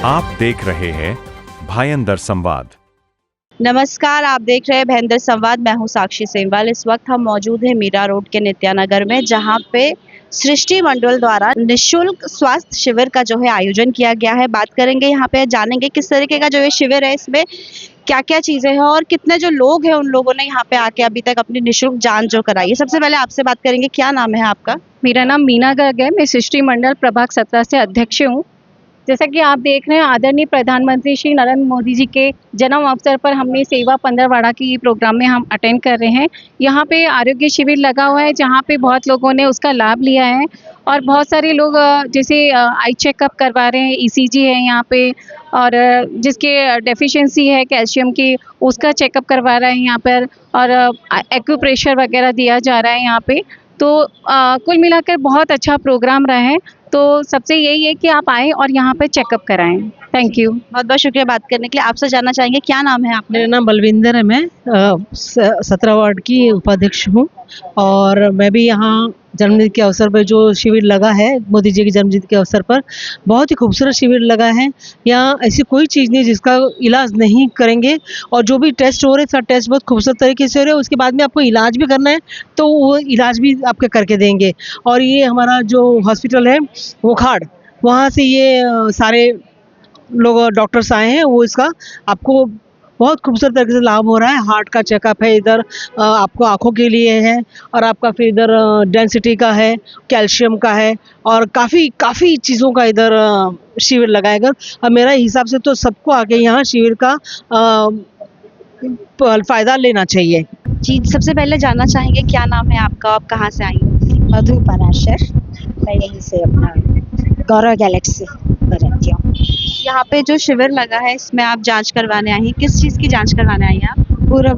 आप देख रहे हैं भायंदर संवाद। नमस्कार, आप देख रहे हैं भयंदर संवाद। मैं हूं साक्षी सेमवाल। इस वक्त हम मौजूद हैं मीरा रोड के नित्यानगर में, जहां पे सृष्टि मंडल द्वारा निशुल्क स्वास्थ्य शिविर का जो है आयोजन किया गया है। बात करेंगे यहाँ पे, जानेंगे किस तरीके का जो ये शिविर है, इसमें क्या क्या चीज़ें हैं और कितने जो लोग हैं उन लोगों ने यहाँ पे आके अभी तक अपनी निशुल्क जांच जो कराई है। सबसे पहले आपसे बात करेंगे, क्या नाम है आपका? मेरा नाम मीना गर्ग है। मैं सृष्टि मंडल प्रभाग 17 से अध्यक्ष हूँ। जैसा कि आप देख रहे हैं, आदरणीय प्रधानमंत्री श्री नरेंद्र मोदी जी के जन्म अवसर पर हमने सेवा पंद्रहवाड़ा की प्रोग्राम में हम अटेंड कर रहे हैं। यहाँ पे आरोग्य शिविर लगा हुआ है, जहाँ पे बहुत लोगों ने उसका लाभ लिया है और बहुत सारे लोग जैसे आई चेकअप करवा रहे हैं, ईसीजी है यहाँ पे, और जिसके डेफिशिएंसी है कैल्शियम की, उसका चेकअप करवा रहे हैं यहाँ पर, और एक्यूप्रेशर वगैरह दिया जा रहा है यहाँ पे। तो कुल मिलाकर बहुत अच्छा प्रोग्राम रहा है। तो सबसे यही है कि आप आएँ और यहाँ पे चेकअप कराएं। Thank you. बहुत बहुत शुक्रिया बात करने के लिए। आपसे जानना चाहेंगे, क्या नाम है आपका? मेरा नाम बलविंदर है। मैं 17 वार्ड की उपाध्यक्ष हूँ और मैं भी यहाँ जन्मदिन के अवसर पर जो शिविर लगा है, मोदी जी के जन्मदिन के अवसर पर बहुत ही खूबसूरत शिविर लगा है। यहाँ ऐसी कोई चीज़ नहीं जिसका इलाज नहीं करेंगे, और जो भी टेस्ट हो रहे हैं सब टेस्ट बहुत खूबसूरत तरीके से हो रहे हैं। उसके बाद में आपको इलाज भी करना है तो वो इलाज भी आपके करके देंगे। और ये हमारा जो हॉस्पिटल है वोखाड़, वहाँ से ये सारे लोग डॉक्टर्स आए हैं, वो इसका आपको बहुत खूबसूरत तरीके से लाभ हो रहा है। हार्ट का चेकअप है इधर, आपको आँखों के लिए है, और आपका फिर इधर डेंसिटी का है, कैल्शियम का है, और काफ़ी चीज़ों का इधर शिविर लगाएगा। और मेरा हिसाब से तो सबको आके यहाँ शिविर का फ़ायदा लेना चाहिए। जी, सबसे पहले जानना चाहेंगे, क्या नाम है आपका? आप कहाँ से आई हैं? मधु पराशर। मैं यहीं से अपना गौरव गैलेक्सी में रहती हूँ। यहाँ पे जो शिविर लगा है, इसमें आप जांच करवाने आई हैं। किस चीज़ की जांच करवाने आई हैं आप? पूरा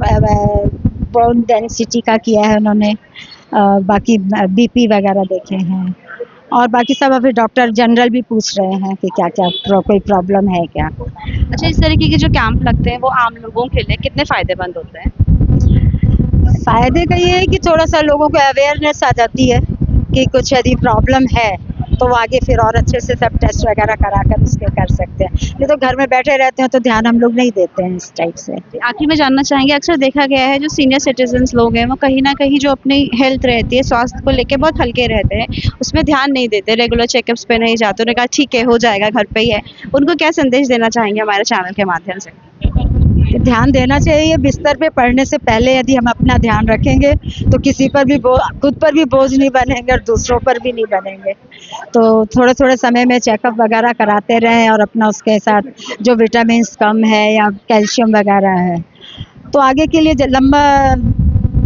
बोन डेंसिटी का किया है उन्होंने, बाकी बीपी वगैरह देखे हैं, और बाकी सब अभी डॉक्टर जनरल भी पूछ रहे हैं कि क्या क्या कोई प्रॉब्लम है क्या। अच्छा, इस तरीके के जो कैंप लगते हैं वो आम लोगों के लिए कितने फ़ायदेमंद होते हैं? फ़ायदे का ये है कि थोड़ा सा लोगों को अवेयरनेस आ जाती है कि कुछ यदि प्रॉब्लम है तो वो आगे फिर और अच्छे से सब टेस्ट वगैरह करा कर उसके कर सकते हैं। ये तो घर में बैठे रहते हैं तो ध्यान हम लोग नहीं देते हैं इस टाइप से। आखिर में जानना चाहेंगे, अक्सर देखा गया है जो सीनियर सिटीजन्स लोग हैं वो कहीं ना कहीं जो अपनी हेल्थ रहती है, स्वास्थ्य को लेके बहुत हल्के रहते हैं, उसमें ध्यान नहीं देते, रेगुलर चेकअप्स पे नहीं जाते। उन्होंने कहा ठीक है, हो जाएगा, घर पे ही है। उनको क्या संदेश देना चाहेंगे हमारे चैनल के माध्यम से? ध्यान देना चाहिए। बिस्तर पे पड़ने से पहले यदि हम अपना ध्यान रखेंगे तो किसी पर भी खुद पर भी बोझ नहीं बनेंगे और दूसरों पर भी नहीं बनेंगे। तो थोड़े थोड़े समय में चेकअप वगैरह कराते रहें, और अपना उसके साथ जो विटामिन्स कम है या कैल्शियम वगैरह है, तो आगे के लिए लंबा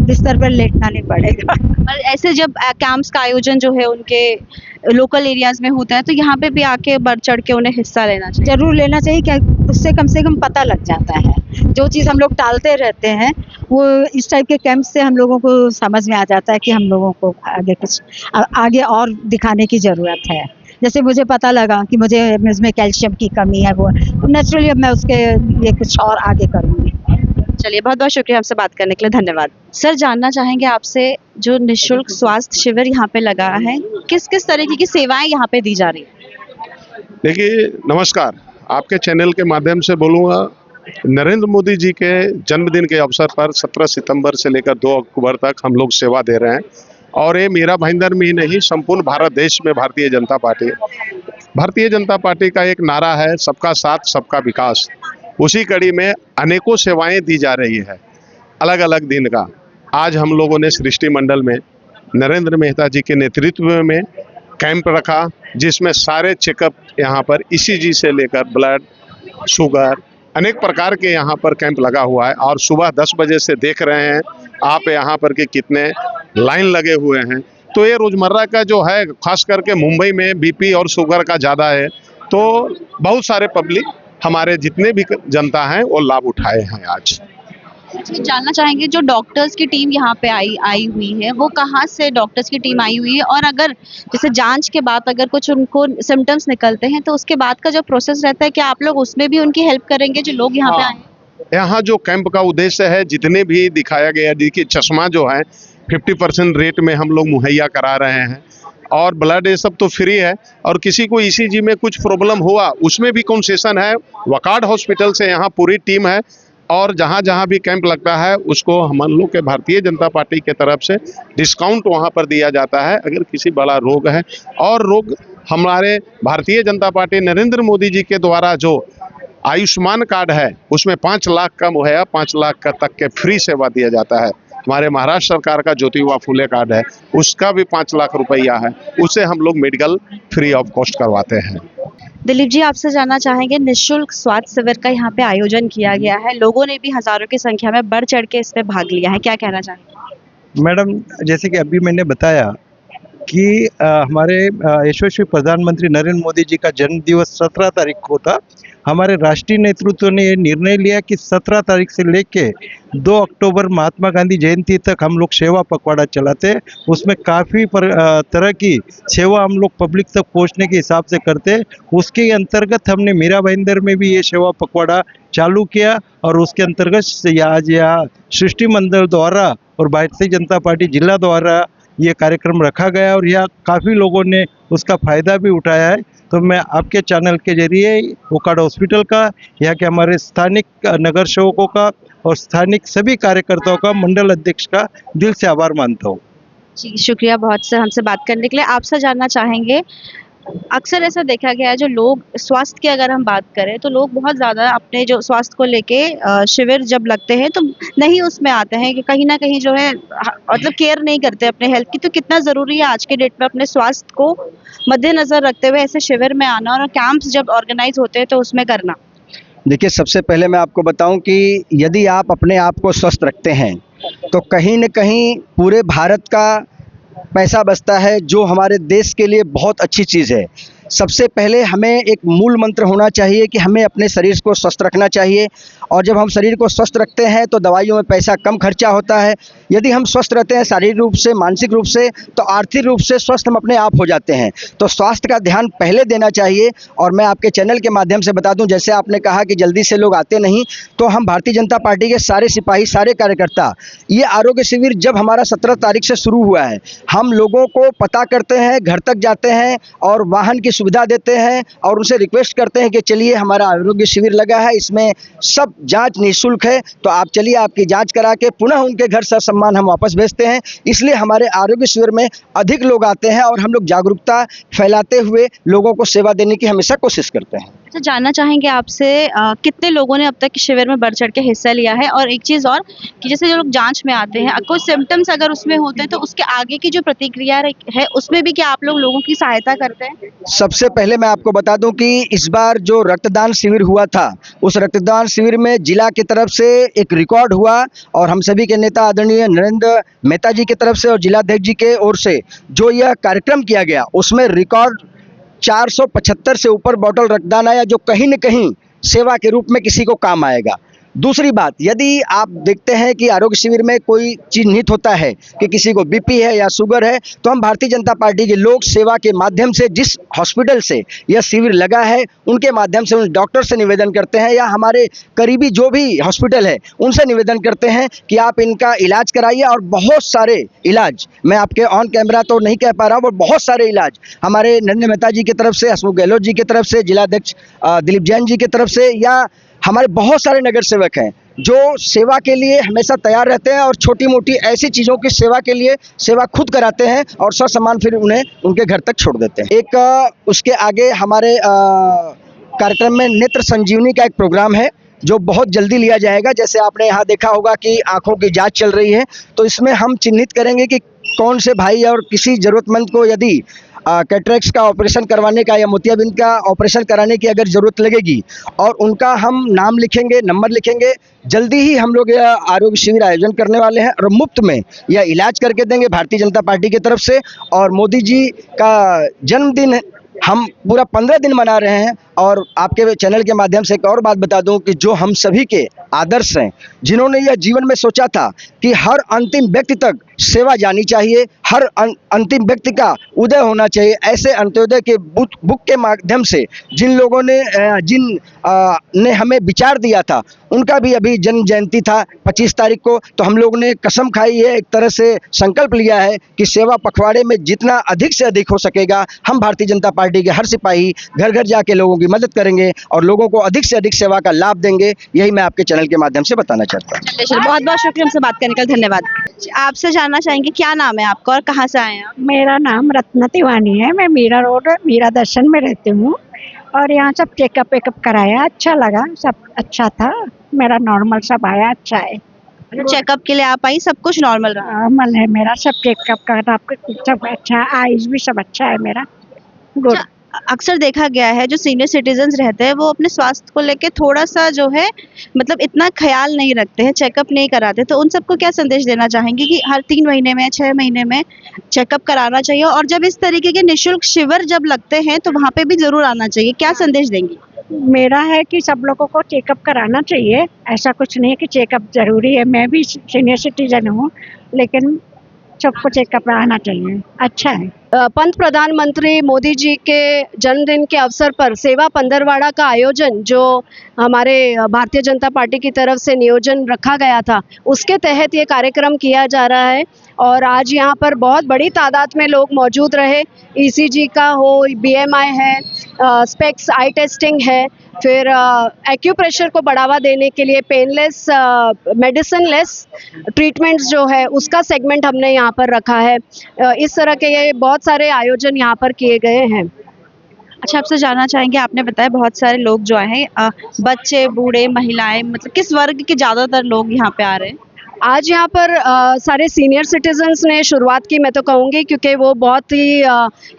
बिस्तर पर लेटना नहीं पड़ेगा। और ऐसे जब कैंप्स का आयोजन जो है उनके लोकल एरियाज में होता है, तो यहाँ पे भी आके बढ़ चढ़ के उन्हें हिस्सा लेना चाहिए। जरूर लेना चाहिए, क्या उससे कम से कम पता लग जाता है। जो चीज़ हम लोग टालते रहते हैं वो इस टाइप के कैंप से हम लोगों को समझ में आ जाता है कि हम लोगों को आगे कुछ आगे और दिखाने की ज़रूरत है। जैसे मुझे पता लगा कि मुझे इसमें कैल्शियम की कमी है, वो नेचुरली अब मैं उसके लिए कुछ और आगे करूँगी। चलिए, बहुत बहुत शुक्रिया हमसे बात करने के लिए, धन्यवाद। सर, जानना चाहेंगे आपसे, जो निशुल्क स्वास्थ्य शिविर यहाँ पे लगा है, किस किस तरीके की सेवाएं यहाँ पे दी जा रही है? देखिए, नमस्कार। आपके चैनल के माध्यम से बोलूँगा, नरेंद्र मोदी जी के जन्मदिन के अवसर पर 17 सितंबर से लेकर 2 अक्टूबर तक हम लोग सेवा दे रहे हैं। और ये मेरा भाईंदर में ही नहीं, संपूर्ण भारत देश में भारतीय जनता पार्टी का एक नारा है, सबका साथ सबका विकास। उसी कड़ी में अनेकों सेवाएं दी जा रही है अलग अलग दिन का। आज हम लोगों ने सृष्टि मंडल में नरेंद्र मेहता जी के नेतृत्व में कैंप रखा, जिसमें सारे चेकअप यहाँ पर ईसीजी से लेकर ब्लड, शुगर, अनेक प्रकार के यहाँ पर कैंप लगा हुआ है। और सुबह 10 बजे से देख रहे हैं आप यहाँ पर कि कितने लाइन लगे हुए हैं। तो ये रोज़मर्रा का जो है, खास करके मुंबई में बीपी और शुगर का ज़्यादा है, तो बहुत सारे पब्लिक, हमारे जितने भी जनता हैं, वो लाभ उठाए हैं आज। अच्छा, जानना चाहेंगे, जो डॉक्टर्स की टीम यहाँ पे आई हुई है, वो कहाँ से डॉक्टर्स की टीम आई हुई है? और अगर जैसे जांच के बाद अगर कुछ उनको सिम्टम्स निकलते हैं तो उसके बाद का जो प्रोसेस रहता है, क्या आप लोग उसमें भी उनकी हेल्प करेंगे जो लोग यहाँ पे आए? यहाँ जो कैंप का उद्देश्य है, जितने भी दिखाया गया, देखिए चश्मा जो है 50% रेट में हम लोग मुहैया करा रहे हैं। और ब्लड ये सब तो फ्री है। और किसी को ईसीजी में कुछ प्रॉब्लम हुआ उसमें भी कंसेशन है। वकार्ड हॉस्पिटल से यहाँ पूरी टीम है और जहाँ जहाँ भी कैंप लगता है उसको हम लोग के भारतीय जनता पार्टी के तरफ से डिस्काउंट वहाँ पर दिया जाता है। अगर किसी बड़ा रोग है और रोग हमारे भारतीय जनता पार्टी नरेंद्र मोदी जी के द्वारा जो आयुष्मान कार्ड है उसमें 5 लाख का मुहैया 5 लाख का तक के फ्री सेवा दिया जाता है। हमारे महाराष्ट्र सरकार का ज्योतिबा फुले कार्ड है उसका भी 5 लाख रुपया है, उससे हम लोग मेडिकल फ्री ऑफ कॉस्ट करवाते हैं। दिलीप जी, आपसे जानना चाहेंगे, निःशुल्क स्वास्थ्य शिविर का यहाँ पे आयोजन किया गया है, लोगों ने भी हजारों की संख्या में बढ़ चढ़ के इसमें भाग लिया है, क्या कहना चाहेंगे? मैडम, जैसे कि अभी मैंने बताया कि हमारे यशस्वी प्रधानमंत्री नरेंद्र मोदी जी का जन्म दिवस 17 तारीख को था। हमारे राष्ट्रीय नेतृत्व ने ये निर्णय लिया कि 17 तारीख से लेके 2 अक्टूबर महात्मा गांधी जयंती तक हम लोग सेवा पखवाड़ा चलाते हैं। उसमें काफ़ी तरह की सेवा हम लोग पब्लिक तक पहुंचने के हिसाब से करते हैं। उसके अंतर्गत हमने मीरा भाईंदर में भी ये सेवा पखवाड़ा चालू किया और उसके अंतर्गत आज यहाँ सृष्टि मंडल द्वारा और भारतीय जनता पार्टी जिला द्वारा ये कार्यक्रम रखा गया और यहाँ काफ़ी लोगों ने उसका फ़ायदा भी उठाया है। तो मैं आपके चैनल के जरिए वकार्ड हॉस्पिटल का, यहाँ के हमारे स्थानिक नगर सेवकों का और स्थानिक सभी कार्यकर्ताओं का, मंडल अध्यक्ष का दिल से आभार मानता हूँ। जी शुक्रिया बहुत से हमसे बात करने के लिए। आपसे जानना चाहेंगे, अक्सर ऐसा देखा गया है जो लोग स्वास्थ्य की अगर हम बात करें तो लोग बहुत ज़्यादा अपने जो स्वास्थ्य को लेके शिविर जब लगते हैं तो नहीं उसमें आते हैं कि कहीं ना कहीं जो है मतलब केयर नहीं करते अपने हेल्थ की। तो कितना ज़रूरी है आज के डेट में अपने स्वास्थ्य को मद्देनज़र रखते हुए ऐसे शिविर में आना और कैंप्स जब ऑर्गेनाइज होते हैं तो उसमें करना? देखिए, सबसे पहले मैं आपको बताऊं कि यदि आप अपने आप को स्वस्थ रखते हैं तो कहीं न कहीं पूरे भारत का पैसा बचता है, जो हमारे देश के लिए बहुत अच्छी चीज़ है। सबसे पहले हमें एक मूल मंत्र होना चाहिए कि हमें अपने शरीर को स्वस्थ रखना चाहिए और जब हम शरीर को स्वस्थ रखते हैं तो दवाइयों में पैसा कम खर्चा होता है। यदि हम स्वस्थ रहते हैं शारीरिक रूप से, मानसिक रूप से, तो आर्थिक रूप से स्वस्थ हम अपने आप हो जाते हैं। तो स्वास्थ्य का ध्यान पहले देना चाहिए। और मैं आपके चैनल के माध्यम से बता दूं, जैसे आपने कहा कि जल्दी से लोग आते नहीं, तो हम भारतीय जनता पार्टी के सारे सिपाही, सारे कार्यकर्ता, ये आरोग्य शिविर जब हमारा 17 तारीख से शुरू हुआ है, हम लोगों को पता करते हैं, घर तक जाते हैं और वाहन की सुविधा देते हैं और उनसे रिक्वेस्ट करते हैं कि चलिए हमारा आरोग्य शिविर लगा है, इसमें सब जांच निःशुल्क है, तो आप चलिए आपकी जांच करा के पुनः उनके घर ससम्मान हम वापस भेजते हैं। इसलिए हमारे आरोग्य शिविर में अधिक लोग आते हैं और हम लोग जागरूकता फैलाते हुए लोगों को सेवा देने की हमेशा कोशिश करते हैं। अच्छा, जानना चाहेंगे आपसे कितने लोगों ने अब तक शिविर में बढ़ चढ़ के हिस्सा लिया है? और एक चीज़ और कि जैसे जो लोग जांच में आते हैं, कोई सिम्टम्स अगर उसमें होते हैं तो उसके आगे की जो प्रतिक्रिया है उसमें भी क्या आप लोगों की सहायता करते हैं? सबसे पहले मैं आपको बता दूं कि इस बार जो रक्तदान शिविर हुआ था, उस रक्तदान शिविर में जिला की तरफ से एक रिकॉर्ड हुआ और हम सभी के नेता आदरणीय नरेंद्र मेहता जी की तरफ से और जिलाध्यक्ष जी के ओर से जो यह कार्यक्रम किया गया, उसमें रिकॉर्ड 475 से ऊपर बोतल रक्तदान आया, जो कहीं न कहीं सेवा के रूप में किसी को काम आएगा। दूसरी बात, यदि आप देखते हैं कि आरोग्य शिविर में कोई चिन्हित होता है कि किसी को बीपी है या शुगर है, तो हम भारतीय जनता पार्टी के लोक सेवा के माध्यम से जिस हॉस्पिटल से यह शिविर लगा है उनके माध्यम से उन डॉक्टर से निवेदन करते हैं या हमारे करीबी जो भी हॉस्पिटल है उनसे निवेदन करते हैं कि आप इनका इलाज कराइए। और बहुत सारे इलाज, मैं आपके ऑन कैमरा तो नहीं कह पा रहा हूँ, और बहुत सारे इलाज हमारे नरेंद्र मेहता जी की तरफ से, हसमुख गहलोत जी की तरफ से, जिलाध्यक्ष दिलीप जैन जी की तरफ से, या हमारे बहुत सारे नगर सेवक हैं जो सेवा के लिए हमेशा तैयार रहते हैं और छोटी मोटी ऐसी चीज़ों की सेवा के लिए सेवा खुद कराते हैं और ससम्मान फिर उन्हें उनके घर तक छोड़ देते हैं। एक उसके आगे हमारे कार्यक्रम में नेत्र संजीवनी का एक प्रोग्राम है जो बहुत जल्दी लिया जाएगा। जैसे आपने यहाँ देखा होगा कि आंखों की जांच चल रही है, तो इसमें हम चिन्हित करेंगे कि कौन से भाई और किसी ज़रूरतमंद को यदि कैटरेक्ट का ऑपरेशन करवाने का या मोतियाबिंद का ऑपरेशन कराने की अगर ज़रूरत लगेगी और उनका हम नाम लिखेंगे, नंबर लिखेंगे। जल्दी ही हम लोग यह आरोग्य शिविर आयोजन करने वाले हैं और मुफ्त में यह इलाज करके देंगे भारतीय जनता पार्टी की तरफ से। और मोदी जी का जन्मदिन हम पूरा 15 दिन मना रहे हैं। और आपके चैनल के माध्यम से एक और बात बता दूं कि जो हम सभी के आदर्श हैं, जिन्होंने यह जीवन में सोचा था कि हर अंतिम व्यक्ति तक सेवा जानी चाहिए, हर अंतिम व्यक्ति का उदय होना चाहिए। ऐसे अंत्योदय के बुक के माध्यम से जिन लोगों ने ने हमें विचार दिया था, उनका भी अभी जन्म जयंती था 25 तारीख को। तो हम लोग ने कसम खाई है, एक तरह से संकल्प लिया है कि सेवा पखवाड़े में जितना अधिक से अधिक हो सकेगा, हम भारतीय जनता पार्टी के हर सिपाही घर घर जाके लोगों की मदद करेंगे और लोगों को अधिक से अधिक सेवा का लाभ देंगे। यही मैं आपके चैनल के माध्यम से बताना चाहता हूँ। बहुत बहुत शुक्रिया हमसे बात करने के लिए, धन्यवाद। आपसे जानना चाहेंगे क्या नाम है आपका और कहाँ से आए हैं आप? मेरा नाम रत्ना तिवानी है। मैं मीरा रोड मीरा दर्शन में रहती हूँ और यहाँ सब चेकअप वेकअप कराया, अच्छा लगा, सब अच्छा था, मेरा नॉर्मल सब आया, अच्छा है। चेकअप के लिए आप आई, सब कुछ नॉर्मल रहा? नॉर्मल है मेरा सब चेकअप का, सब अच्छा, आईज भी सब अच्छा है मेरा, गुड। अक्सर देखा गया है जो सीनियर सिटीजन्स रहते हैं वो अपने स्वास्थ्य को लेके थोड़ा सा जो है मतलब इतना ख्याल नहीं रखते हैं, चेकअप नहीं कराते, तो उन सबको क्या संदेश देना चाहेंगे कि हर 3 महीने में 6 महीने में चेकअप कराना चाहिए और जब इस तरीके के निःशुल्क शिविर जब लगते हैं तो वहाँ पे भी जरूर आना चाहिए, क्या संदेश देंगी? मेरा है कि सब लोगों को चेकअप कराना चाहिए, ऐसा कुछ नहीं है कि चेकअप जरूरी है, मैं भी सीनियर सिटीजन हूँ, लेकिन सबको चेकअप आना चाहिए, अच्छा है। पंत प्रधानमंत्री मोदी जी के जन्मदिन के अवसर पर सेवा पंद्रवाड़ा का आयोजन जो हमारे भारतीय जनता पार्टी की तरफ से नियोजन रखा गया था, उसके तहत ये कार्यक्रम किया जा रहा है और आज यहाँ पर बहुत बड़ी तादाद में लोग मौजूद रहे। ईसीजी का हो, बीएमआई है, स्पेक्स आई टेस्टिंग है, फिर एक्यूप्रेशर को बढ़ावा देने के लिए पेनलेस मेडिसिन लेस ट्रीटमेंट्स जो है उसका सेगमेंट हमने यहाँ पर रखा है। इस तरह के ये बहुत सारे आयोजन यहाँ पर किए गए हैं। अच्छा, आपसे जानना चाहेंगे, आपने बताया बहुत सारे लोग जो हैं बच्चे, बूढ़े, महिलाएं, मतलब किस वर्ग के ज़्यादातर लोग यहाँ पे आ रहे हैं? आज यहाँ पर सारे सीनियर सिटीजन्स ने शुरुआत की, मैं तो कहूँगी, क्योंकि वो बहुत ही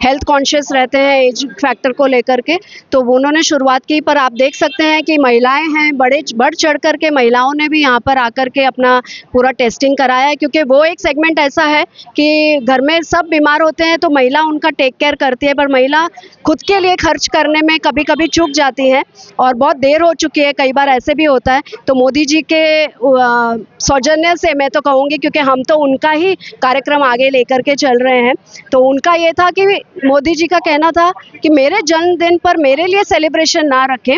हेल्थ कॉन्शियस रहते हैं एज फैक्टर को लेकर के, तो उन्होंने शुरुआत की। पर आप देख सकते हैं कि महिलाएं हैं, बढ़ चढ़ कर के महिलाओं ने भी यहाँ पर आकर के अपना पूरा टेस्टिंग कराया है, क्योंकि वो एक सेगमेंट ऐसा है कि घर में सब बीमार होते हैं तो महिला उनका टेक केयर करती है, पर महिला खुद के लिए खर्च करने में कभी कभी चूक जाती है और बहुत देर हो चुकी है, कई बार ऐसे भी होता है। तो मोदी जी के सौजन्य से मैं तो कहूँगी, क्योंकि हम तो उनका ही कार्यक्रम आगे लेकर के चल रहे हैं, तो उनका ये था कि मोदी जी का कहना था कि मेरे जन्मदिन पर मेरे लिए सेलिब्रेशन ना रखें,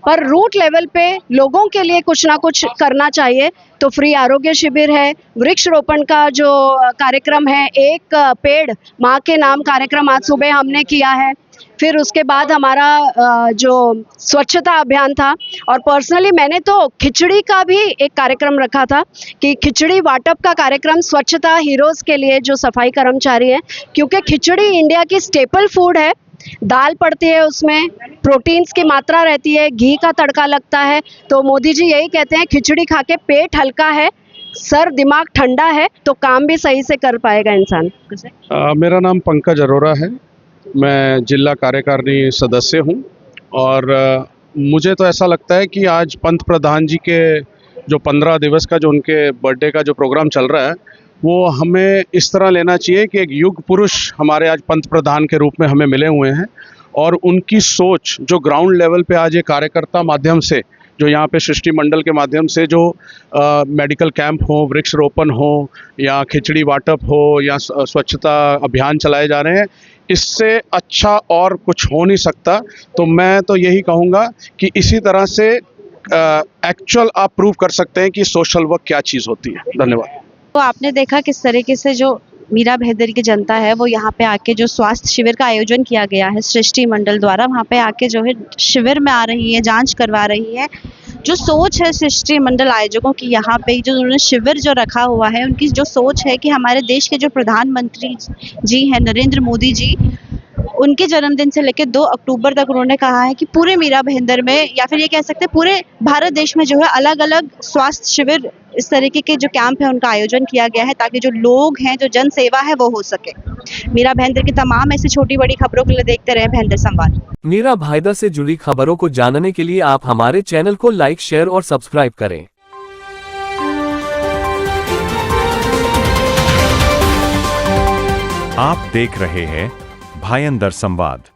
पर रूट लेवल पे लोगों के लिए कुछ ना कुछ करना चाहिए। तो फ्री आरोग्य शिविर है, वृक्ष रोपण का जो कार्यक्रम है, एक पेड़ माँ के नाम कार्यक्रम आज सुबह हमने किया है। फिर उसके बाद हमारा जो स्वच्छता अभियान था, और पर्सनली मैंने तो खिचड़ी का भी एक कार्यक्रम रखा था कि खिचड़ी वाटप का कार्यक्रम स्वच्छता हीरोज़ के लिए जो सफाई कर्मचारी हैं, क्योंकि खिचड़ी इंडिया की स्टेपल फूड है, दाल पड़ती है, उसमें प्रोटीन्स की मात्रा रहती है, घी का तड़का लगता है। तो मोदी जी यही कहते हैं खिचड़ी खा के पेट हल्का है, सर दिमाग ठंडा है, तो काम भी सही से कर पाएगा इंसान। मेरा नाम पंकज अरोरा है, मैं जिला कार्यकारिणी सदस्य हूं और मुझे तो ऐसा लगता है कि आज पंत प्रधान जी के जो 15 दिवस का जो उनके बर्थडे का जो प्रोग्राम चल रहा है, वो हमें इस तरह लेना चाहिए कि एक युग पुरुष हमारे आज पंत प्रधान के रूप में हमें मिले हुए हैं और उनकी सोच जो ग्राउंड लेवल पे आज ये कार्यकर्ता माध्यम से, जो यहाँ पे सृष्टि मंडल के माध्यम से जो मेडिकल कैंप हो, वृक्ष रोपण हो या खिचड़ी वाटप हो या स्वच्छता अभियान चलाए जा रहे हैं, इससे अच्छा और कुछ हो नहीं सकता। तो मैं तो यही कहूँगा कि इसी तरह से एक्चुअल आप प्रूव कर सकते हैं कि सोशल वर्क क्या चीज़ होती है। धन्यवाद। तो आपने देखा किस तरीके से जो मीरा भैदर की जनता है वो यहाँ पे आके जो स्वास्थ्य शिविर का आयोजन किया गया है सृष्टि मंडल द्वारा, वहाँ पे आके जो है शिविर में आ रही है, जांच करवा रही है। जो सोच है सृष्टि मंडल आयोजकों की, यहाँ पे जो उन्होंने शिविर जो रखा हुआ है, उनकी जो सोच है कि हमारे देश के जो प्रधानमंत्री जी हैं नरेंद्र मोदी जी, उनके जन्मदिन से लेकर 2 अक्टूबर तक उन्होंने कहा है कि पूरे मीरा भाईंदर में या फिर ये कह सकते हैं पूरे भारत देश में जो है अलग अलग स्वास्थ्य शिविर, इस तरीके के जो कैंप है उनका आयोजन किया गया है ताकि जो लोग हैं, जो जन सेवा है वो हो सके। मीरा भाईंदर की तमाम ऐसी छोटी बड़ी खबरों के लिए देखते रहे भाईंदर संवाद। मीरा भाईंदर से जुड़ी खबरों को जानने के लिए आप हमारे चैनल को लाइक, शेयर और सब्सक्राइब करें। आप देख रहे हैं भाईंदर संवाद।